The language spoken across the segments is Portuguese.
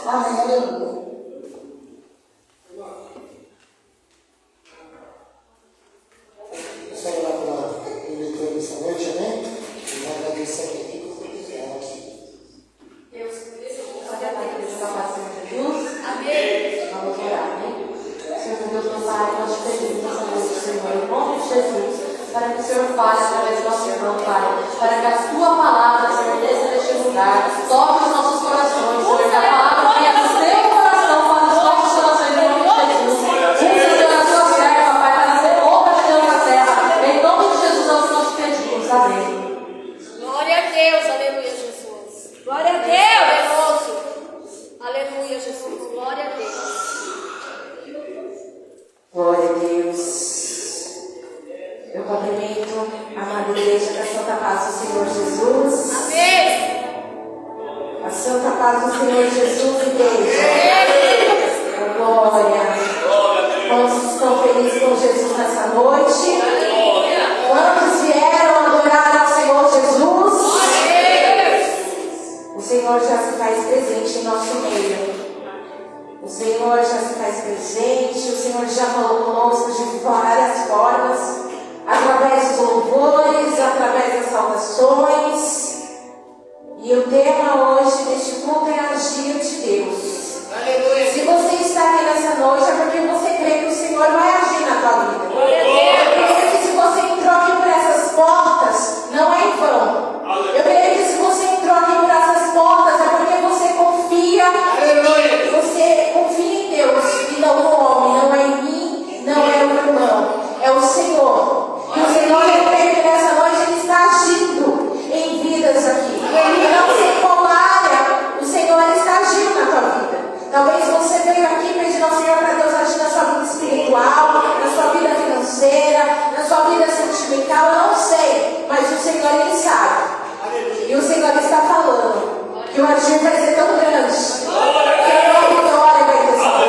Amém, aleluia. Quero orar pela leitura dessa noite, amém? E vou agradecer aqui por tudo que ela aqui. Deus, glória a Deus, a paz de Jesus. Amém. Vamos orar, amém? Senhor Deus, meu Pai, nós te pedimos essa noite, Senhor, em nome de Jesus, para que o Senhor fale através do nosso irmão, Pai, para que a tua palavra, Senhor, desça neste lugar, toque os nossos corações, Senhor, que a palavra venha do teu coração para os nossos corações, em nome de Jesus. Usa, Senhor, a tua serva, Pai, para ser obra de Deus na terra. Em nome de Jesus, nós te pedimos, amém. Glória a Deus, aleluia, Jesus. Glória a Deus, aleluia, Jesus. Glória a Deus. Glória a Deus. Eu cumprimento a amada igreja da Santa Paz do Senhor Jesus. Amém. A Santa Paz do Senhor Jesus, igreja. Glória. Quantos estão felizes com Jesus nessa noite? Quantos vieram adorar ao Senhor Jesus? O Senhor já se faz presente em nosso meio. O Senhor já se faz presente. O Senhor já falou conosco de várias formas, através dos louvores, através das saudações. E o tema hoje deste culto é agir de Deus. Aleluia. Se você está aqui nessa noite é porque você crê que o Senhor vai agir na tua vida. Eu creio que se você entrou aqui por essas portas, não é em vão. Eu creio que se você entrou aqui por essas portas é porque você confia. Você confia em Deus e não no homem, não é em mim, não é o irmão, é o Senhor. E o Senhor, eu creio que nessa noite Ele está agindo em vidas aqui. E não sei qual área o Senhor está agindo na tua vida. Talvez você veio aqui pedindo ao Senhor para Deus agir na sua vida espiritual, na sua vida financeira, na sua vida sentimental, eu não sei, mas o Senhor Ele sabe. E o Senhor está falando que o agir vai ser tão grande que a tua vitória vai ter sabor.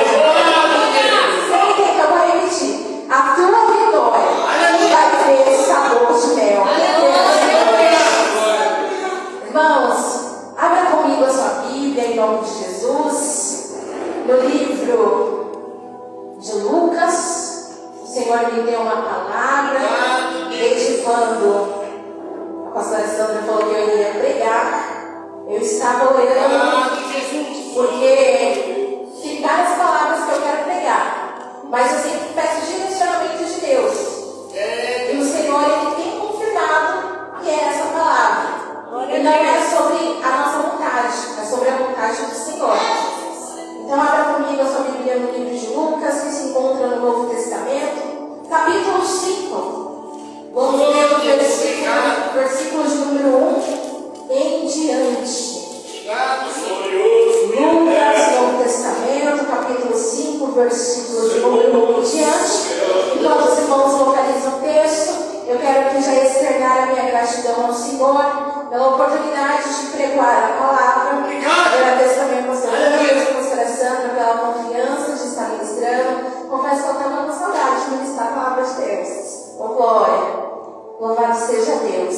Sabe o que eu vou repetir? A tua vitória vai ter sabor de mel. Irmãos, abra comigo a sua Bíblia em nome de Jesus, no livro de Lucas. O Senhor me deu uma palavra desde quando a pastora Sandra falou que eu iria pregar. Eu estava orando porque tem várias palavras que eu quero pregar, mas eu sempre peço direcionamento de Deus. E o Senhor Ele tem confirmado que é essa palavra. E não é sobre a nossa vontade, é sobre a vontade do Senhor. Então abra comigo a sua Bíblia no livro de Lucas, que se encontra no Novo Testamento, capítulo 5. Vamos ler o versículo de número 1 em diante. Lucas, Novo Testamento, capítulo 5, versículo de número 1 em diante. Enquanto os irmãos localizam o texto, eu quero aqui já externar a minha gratidão ao Senhor pela oportunidade de pregoar a palavra. Agradeço também ao pastor Luiz, à pastora Sandra, pela confiança de estar ministrando. Confesso que eu estava com saudade de ministrar a palavra de Deus. Oh, glória! Louvado seja Deus.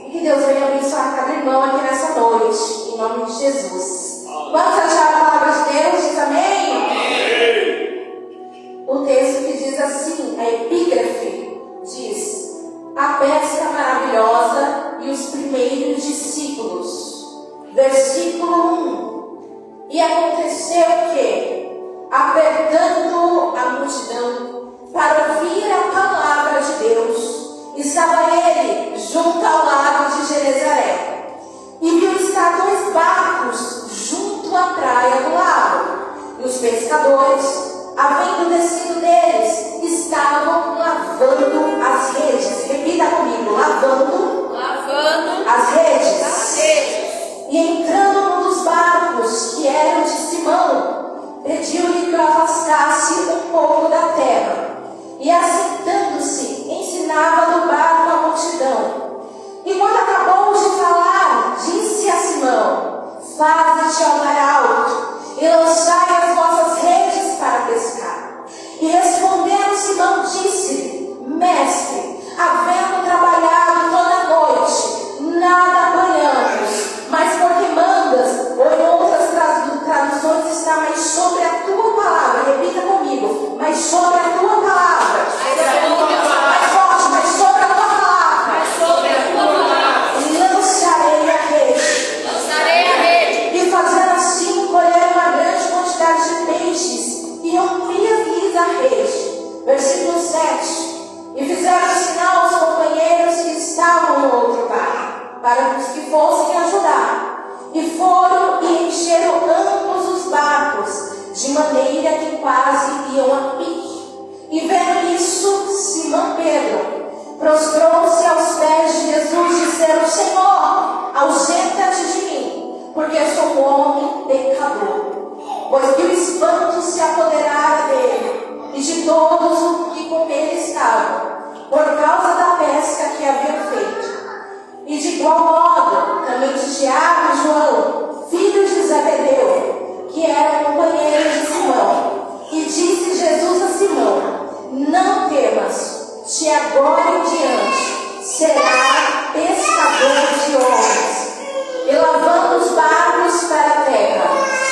E que Deus venha abençoar cada irmão aqui nessa noite, em nome de Jesus. Vamos achar a palavra de Deus? Diz amém? Amém. O texto que diz assim, a epígrafe, diz: a pesca maravilhosa e os primeiros discípulos. Versículo 1. E aconteceu que, apertando a multidão para ouvir a palavra de Deus, estava ele junto ao lago de Genezaré, e viu estar 2 barcos junto à praia do lago, e os pescadores, havendo descido deles, estavam lavando as redes. Repita comigo: lavando as redes. E entrando num dos barcos, que era o de Simão, pediu-lhe que o afastasse um pouco da terra, e assentando-se, ensinava no barco a multidão. E quando acabou de falar, disse a Simão: faze-te ao mar alto e lançai as vossas redes para pescar. E respondendo Simão, disse-lhe: mestre, havendo trabalhado toda a noite, nada apanhamos, mas porque mandas, ou em outras traduções fossem ajudar. E foram e encheram ambos os barcos, de maneira que quase iam a pique. E vendo isso, Simão Pedro prostrou-se aos pés de Jesus, dizendo: Senhor, ausenta-te de mim, porque sou um homem pecador. Pois que o espanto se apoderara dele e de todos os que com ele estavam, por causa da pesca que haviam feito. E de igual modo, também de Tiago e João, filhos de Zebedeu, que eram companheiros de Simão. E disse Jesus a Simão: não temas, de agora em diante será pescador de homens. E lavando os barcos para a terra,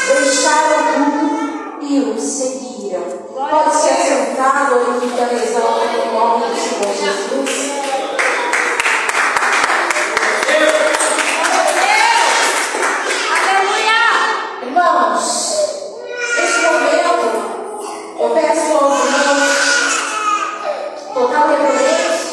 deixaram tudo e o seguiram. Pode se assentar, glorificando e exaltando o nome do Senhor Jesus. Irmãos, neste momento, eu peço aos irmãos total reverência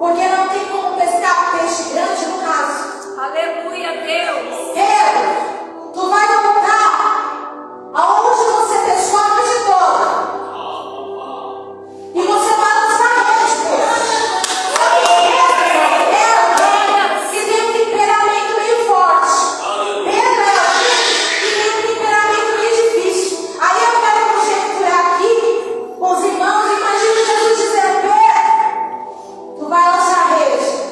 Porque não tem como pescar peixe grande no raso. Aleluia, Deus. Pedro, tu vai voltar aonde você pescou a noite toda. E você vai lançar rede, Pedro. Só que Pedro, que tem um temperamento meio forte. Pedro que tem um temperamento meio difícil. Aí eu quero conjecturar aqui com os irmãos. Imagina Jesus dizendo: Pedro, tu vai lançar rede.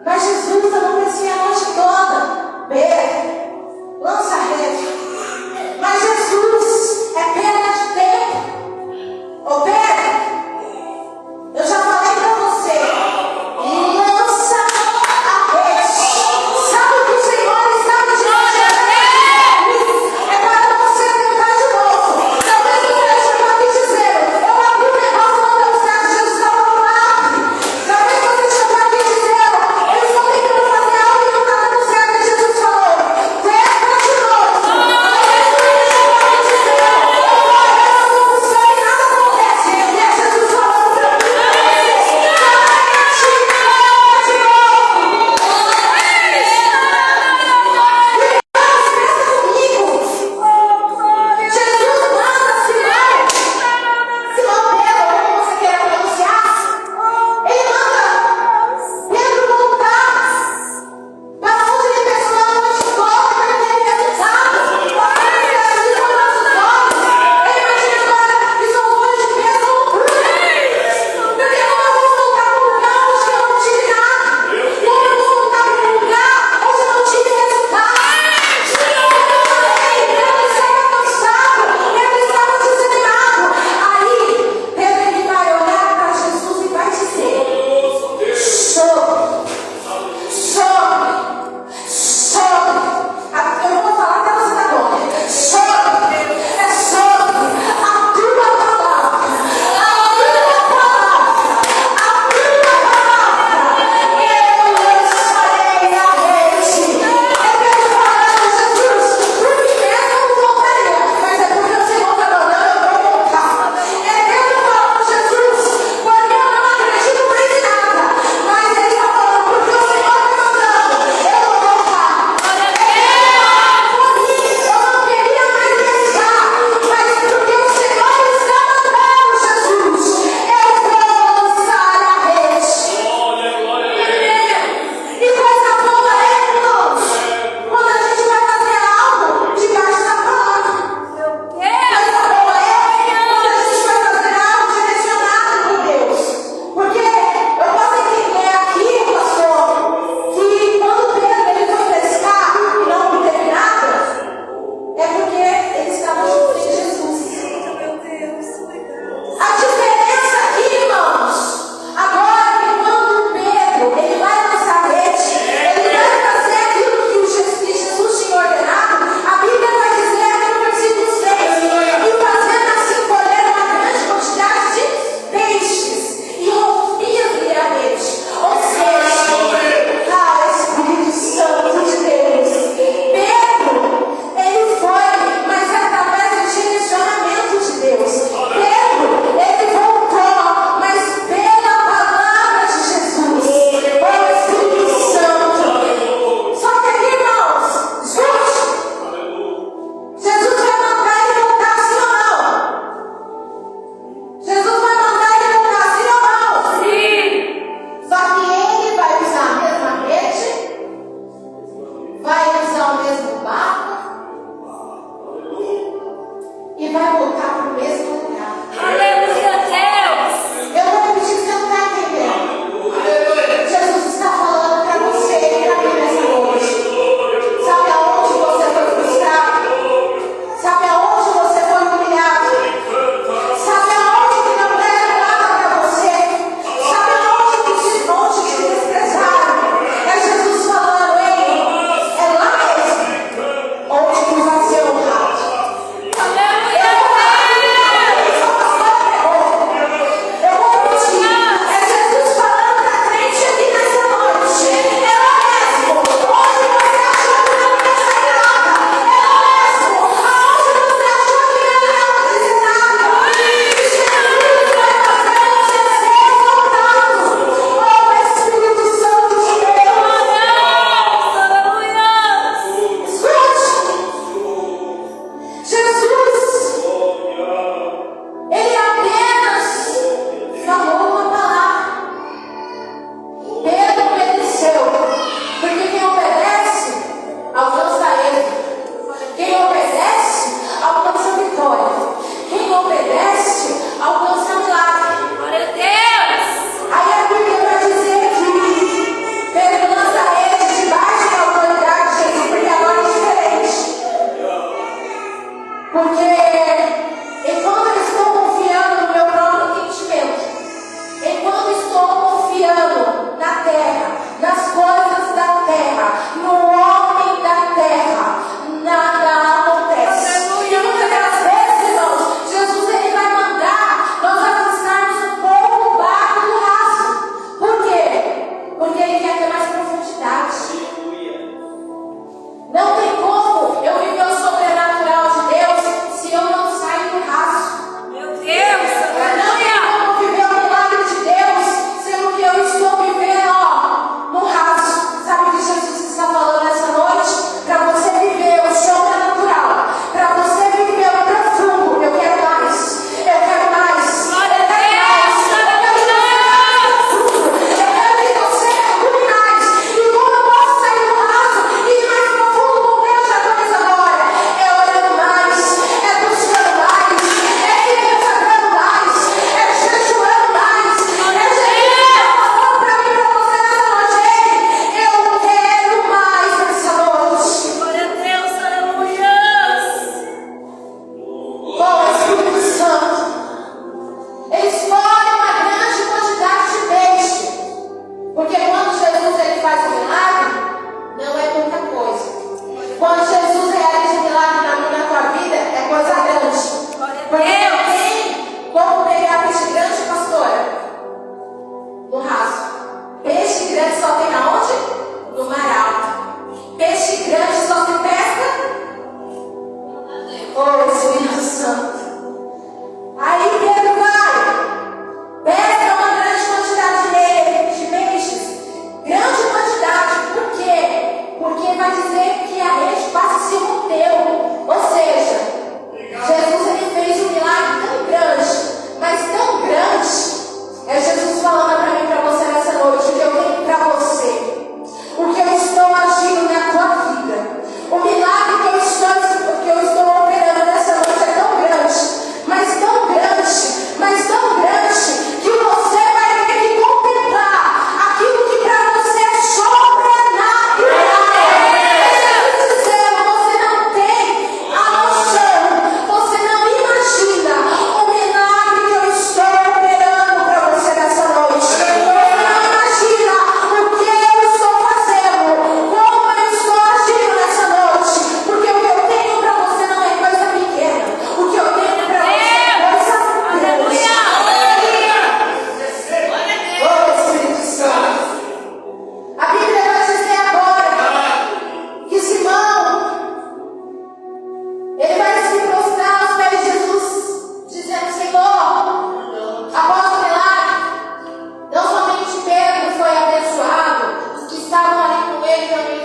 Mas Jesus, eu não pesquei a noite toda.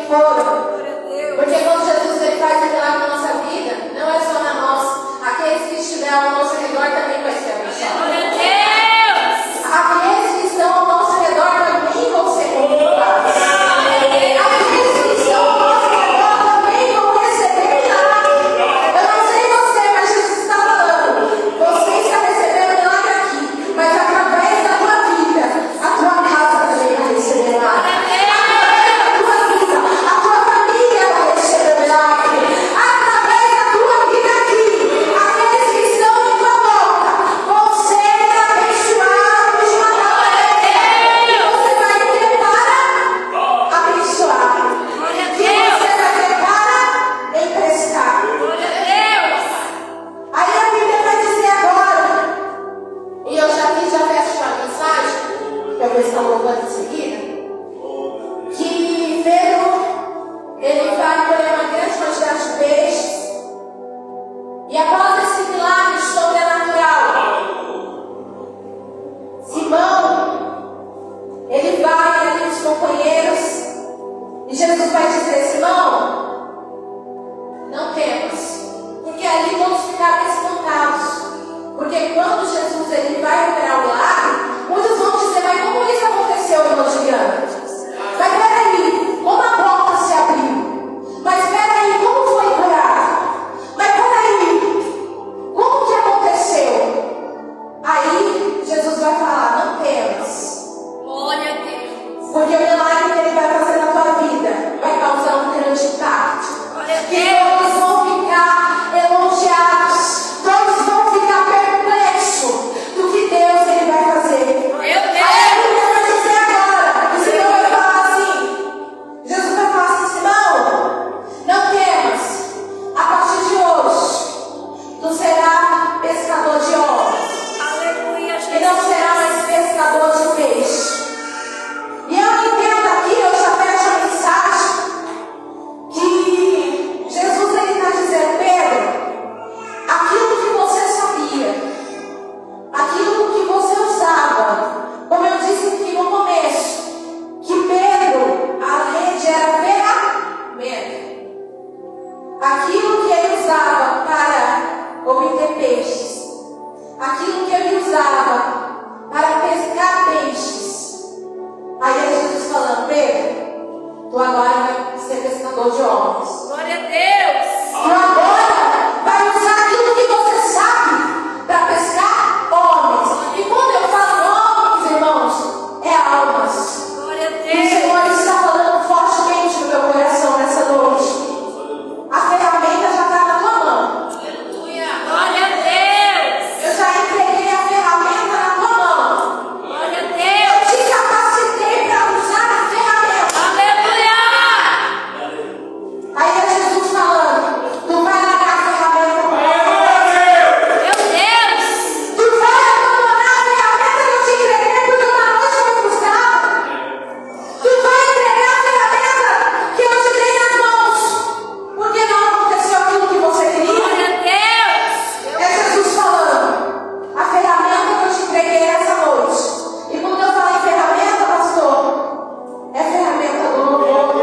foram. Porque quando Jesus ele faz o milagre na nossa vida, não é só na nossa. Aqueles que estiverem ao nosso redor também vai ser abençoados. Aqueles que estão ao nosso redor também vão ser contemplados. Aqueles que estão ao nosso redor também vão receber milagre. Eu não sei você, mas Jesus está falando. Você está recebendo milagre aqui, mas através da tua vida, a tua casa também vai receber milagre. Através da tua vida, a tua família vai receber milagre. Através da tua vida aqui, aqueles que estão em tua volta vão ser abençoados de uma tal maneira que você vai ter para abençoar. Que você vai ter para emprestar. Aí a Bíblia vai dizer agora, e eu já fecho a mensagem, que eu vou estar louvando em seguida, que Pedro, ele vai colher uma grande quantidade de peixes, e após esse milagre sobrenatural, Simão, ele vai ali dos companheiros, e Jesus vai dizer: Simão, não temas, porque ali vamos ficar espantados. Porque quando Jesus ele vai operar o milagre, muitos vão dizer: mas como isso aconteceu, irmão Juliana? Mas peraí, como a porta se abriu? Mas peraí, como foi curado? Mas peraí, como que aconteceu? Aí Jesus vai falar: não temas. Porque o milagre que ele vai fazer na tua vida vai causar um grande impacto. Que todos vão ficar elogiados, todos vão ficar perplexos do que Deus ele vai fazer. Aí a Bíblia vai dizer agora, o Senhor vai falar assim, Jesus vai falar assim: Simão, não temas, a partir de hoje, tu serás pescador de homens, e não será mais pescador de peixe. E eu entendo aqui, eu já fecho a mensagem, que Jesus ele está dizendo: Pedro, aquilo que você sabia, aquilo que você usava, como eu disse aqui no começo, que Pedro, a rede era ferramenta. Aquilo que ele usava para obter peixes, aquilo que ele usava para pescar peixes. Aí é Jesus falando: Pedro, tu agora vai ser pescador de homens. Tu agora vai usar aquilo que você sabe para pescar homens. E quando eu falo homens, irmãos, é almas. E o Senhor está falando fortemente no meu coração nessa noite. A ferramenta já está na tua mão. Eu já entreguei a ferramenta na tua mão. Eu te capacitei para usar a ferramenta. Aí é Jesus falando: tu vai largar a ferramenta para tu vai abandonar a ferramenta que eu te entreguei porque uma noite foi frustrada. Tu vai entregar a ferramenta que eu te dei nas mãos porque não aconteceu aquilo que você queria. É Jesus falando: a ferramenta que eu te entreguei essa noite. E quando eu falo em ferramenta, pastor, é ferramenta do louvor,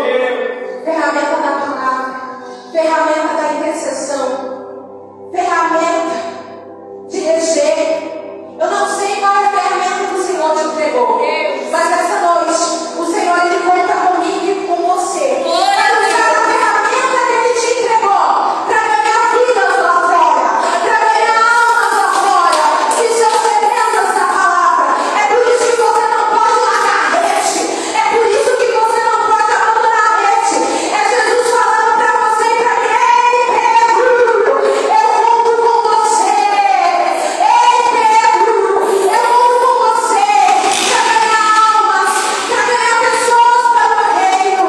ferramenta da palavra, ferramenta da intercessão, ferramenta de rejeito. Eu não sei qual é a ferramenta que o Senhor te entregou, mas essa noite o Senhor ele conta comigo e com você. Para usar a ferramenta que ele te entregou para ganhar vidas lá fora, para ganhar almas lá fora que são sedentas da palavra. É por isso que você não pode largar a rede. É por isso que você não pode abandonar a rede. É Jesus falando para você e para mim: ei, Pedro, eu conto com você. Ei, Pedro, eu conto com você para ganhar almas, para ganhar pessoas para o meu reino.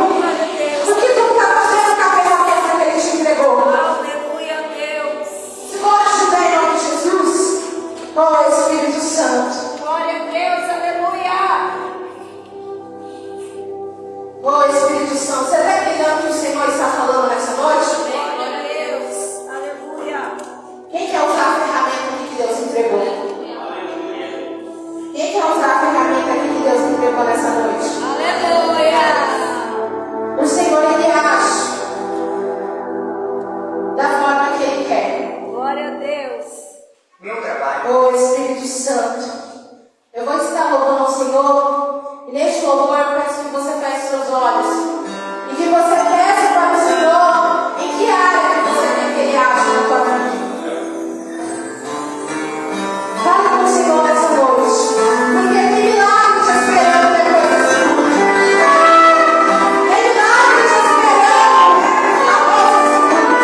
O que tu está fazendo com a ferramenta que ele te entregou? Se pode ajudar em nome de Jesus? Oh, Espírito Santo. Oh, Espírito Santo, você está entendendo o que o Senhor está falando nessa noite? Quem quer usar a ferramenta que Deus entregou? Quem quer usar a ferramenta que Deus entregou nessa noite? O Senhor, Ele Senhor, eu peço que você feche seus olhos. E que você peça para o Senhor em que área que você quer que Ele ache na tua vida. Fale com o Senhor nessa noite. Porque tem milagre te esperando depois desse culto. Tem milagre te esperando após esse culto.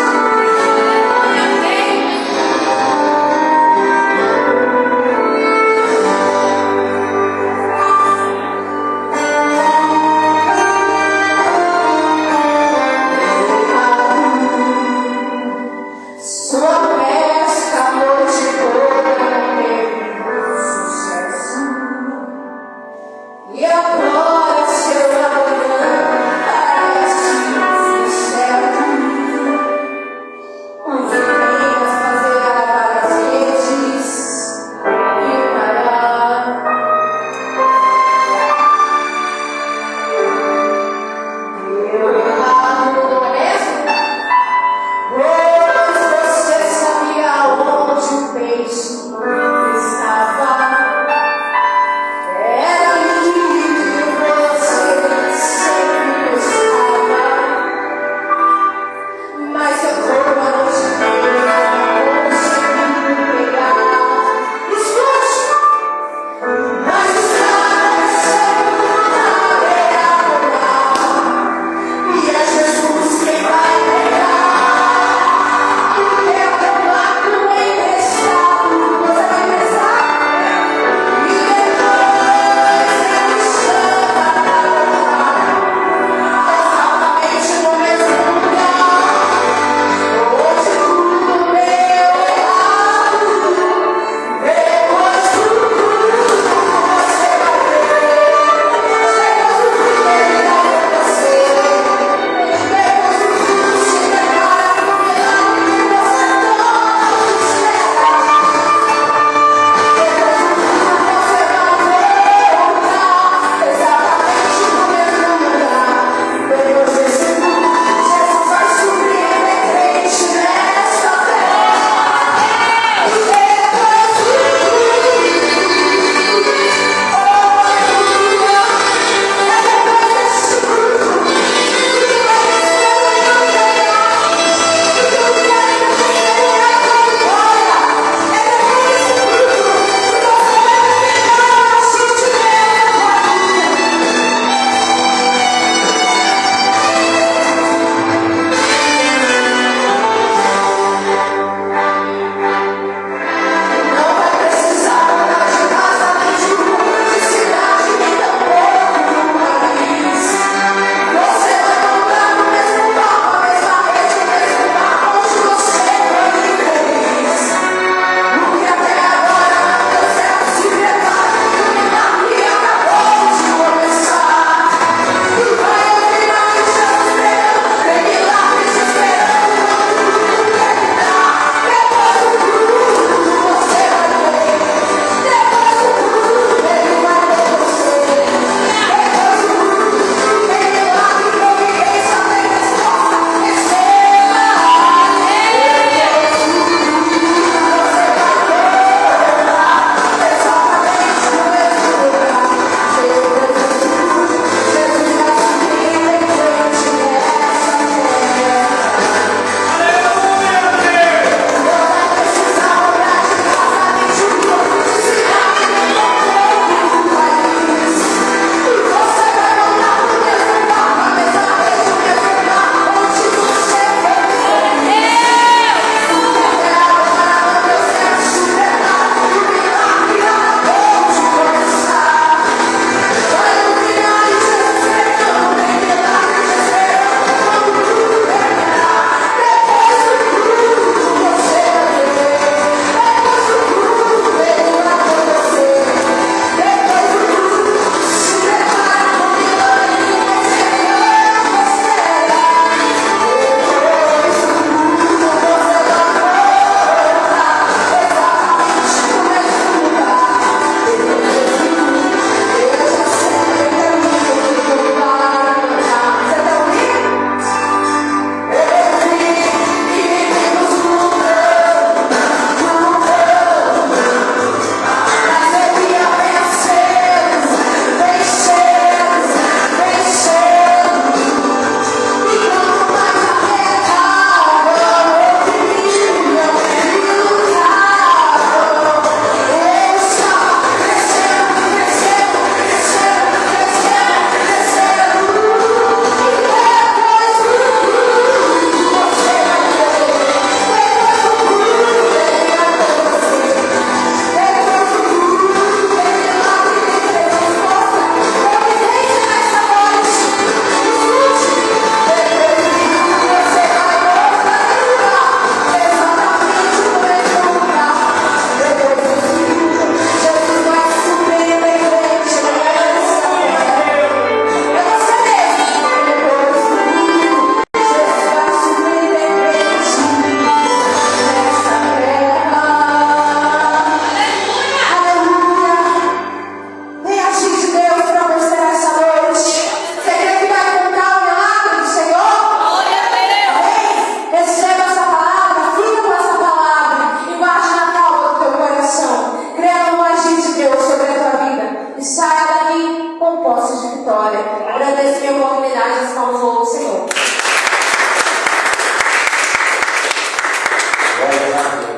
agradeço a minha oportunidade, as palmas ao Senhor.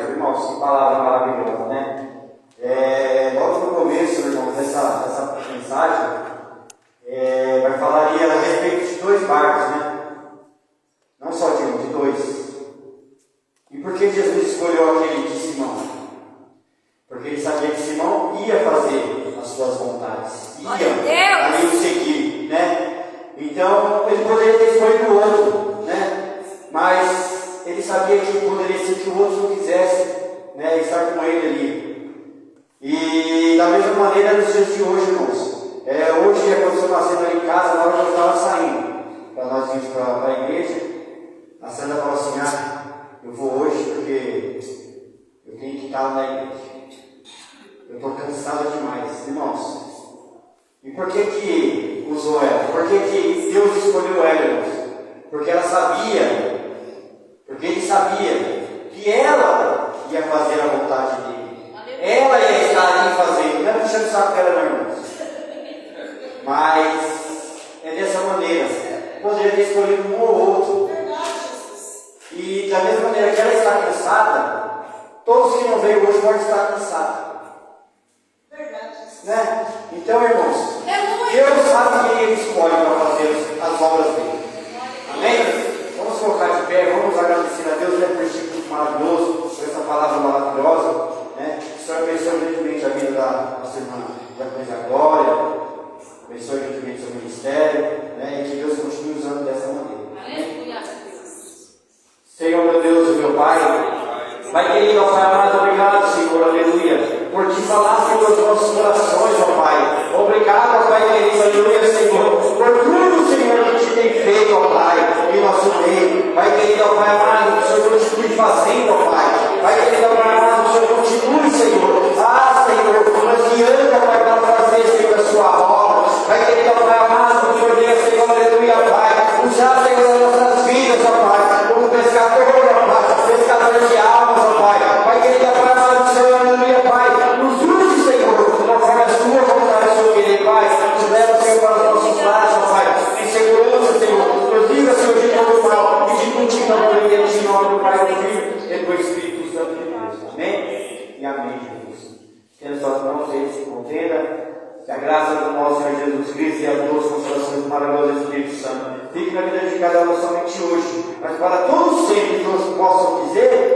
Irmãos, que palavra maravilhosa, né? Logo no começo, irmãos, dessa mensagem, vai falar ali a respeito de 2 barcos, né? Não só de um, de 2. E por que Jesus escolheu aquele de Simão? Porque ele sabia que Simão ia fazer as suas vontades, ia ali o seguir, né? Então, ele poderia ter escolhido o outro, né? Mas ele sabia que poderia ser que o outro não quisesse, né, estar com ele ali. E da mesma maneira nos dias de hoje, irmãos. Hoje aconteceu uma cena ali em casa, na hora que eu estava saindo, para nós irmos para a igreja. A Sandra falou assim: eu vou hoje porque eu tenho que estar na igreja. Eu estou cansada demais, irmãos. E por que usou ela? Por que Deus escolheu ela, irmãos? Porque ela sabia. Porque ele sabia que ela ia fazer a vontade dele. Ela ia estar ali fazendo. Não é puxando o saco dela, não, irmãos. Mas é dessa maneira. Poderia ter escolhido um ou outro. E da mesma maneira que ela está cansada, todos que não veio hoje podem estar cansados. Né? Então, irmãos, Deus sabe quem ele escolhe para fazer as obras dele. Amém? Vamos colocar de pé, vamos agradecer a Deus, por esse culto maravilhoso, por essa palavra maravilhosa, né? O Senhor abençoe grandemente a vida da nossa irmã da Glória, abençoe grandemente o seu ministério, né? E que Deus continue usando dessa maneira. Aleluia. Senhor, meu Deus e meu Pai, Pai querido, ó Pai amado, obrigado, Senhor, aleluia, por te falar, Senhor, dos nossos corações, ó Pai. Obrigado, ó Pai querido, aleluia, Senhor, por tudo, Senhor, que te tem feito, ó Pai, em nosso meio. Pai querido, ó Pai amado, que o Senhor continue fazendo, ó Pai. Pai querido, ó Pai amado, que o Senhor continue, Senhor. Senhor, nos guiando, ó Pai, para fazer, Senhor, a sua obra. Pai querido, ó Pai amado, que o Senhor venha, Senhor, aleluia, Pai. Usar, Senhor, as nossas vidas, ó Pai, como pescador, ó Pai, pescador de almas, ó Pai. Pai querido, ó Pai amado, Senhor, aleluia, Pai. Nos use, Senhor, conforme a sua vontade, Senhor querido, Pai. Nos leva, Senhor, para os nossos lares, ó Pai. Em segurança, Senhor. Nos livra, Senhor, de todo mal e de contínuo alegria, em nome do Pai, do Filho e do Espírito Santo de Deus. Amém? E amém, Jesus. Tendo suas mãos, Senhor, se contenda. Que a graça do nosso Senhor Jesus Cristo e a doce consolação do maravilhoso Espírito Santo fique na vida de cada um somente hoje, mas para todos sempre que nós possam dizer.